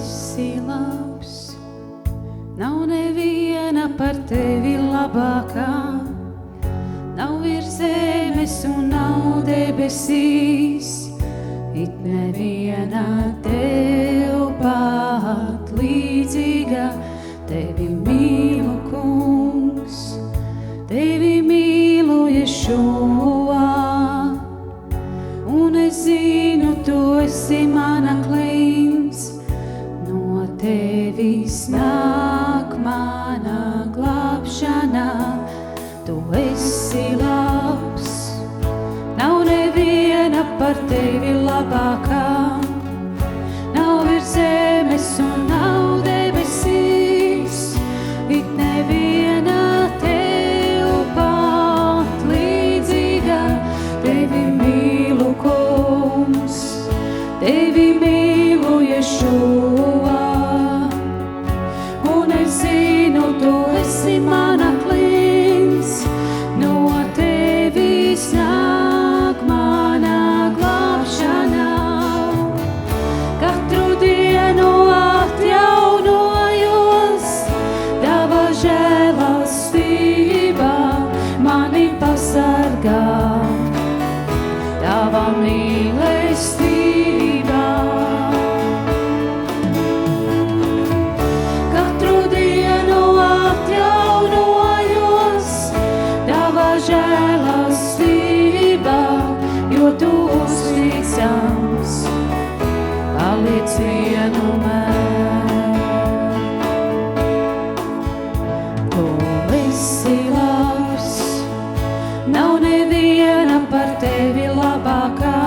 esi labs, nav neviena par tevi labākā, nav virs zemes un nav debesīs, it neviena tev pat līdzīga. Tevi mīlu, kungs, tevi mīlu, Ješua, un es zinu, tu esi mana klīns, no tevis nāk mana glābšana. Tu esi labs, nav neviena par tevi labākā, nav virs zemes un nav debesīs, it neviena tev pat līdzīga. Tevi mīlu, kungs, tevi mīlu, Ješua, un es zinu, tu esi mana klīns, no tevis nāk mana glābšana. Katru dienu atjaunojos, tava žēlastība mani pasargā, tava mīlestība. Katru dienu atjaunojos, tava žēlastība, jo tu uzticams paliec vienmēr. Tu esi labs, nav neviena par tevi labākā,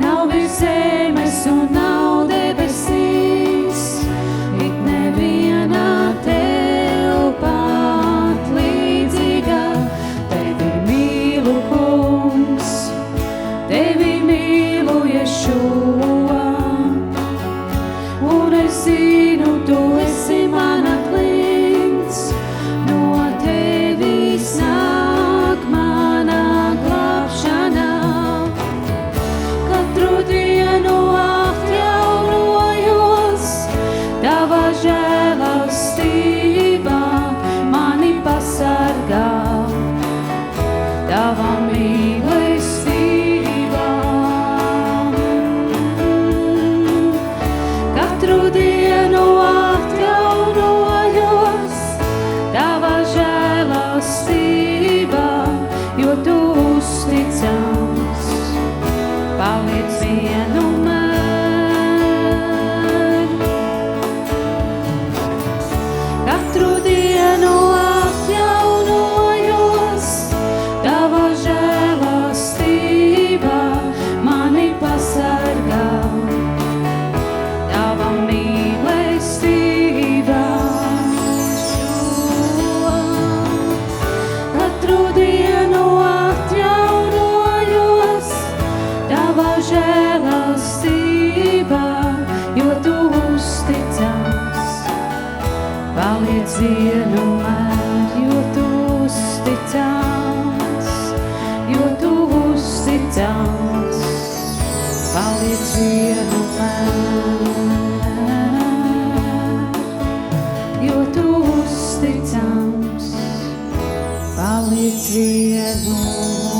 nav virs zemes un nav debesīs, it neviena tev pat līdzīga. Tevi mīlu, kungs, tevi mīlu, Ješua, un es zinu, tu esi mana klīns, no tevis nāk mana glābšana. Katru dienu atjaunojos, tava žēlastība mani pasargā, tava mīlestība. Katru dienu atjaunojos, tava žēlastība, jo tu uzticams paliec vienmēr. Katru dienu atjaunojos, tava žēlastība mani pasargā, tava mīlestība. Katru dienu atjaunojos, tava žēlastība, jo tu uzticams paliec vienmēr, jo tu uzticams, jo tu uzticams paliec vienmēr, jo tu uzticams paliec vienmēr.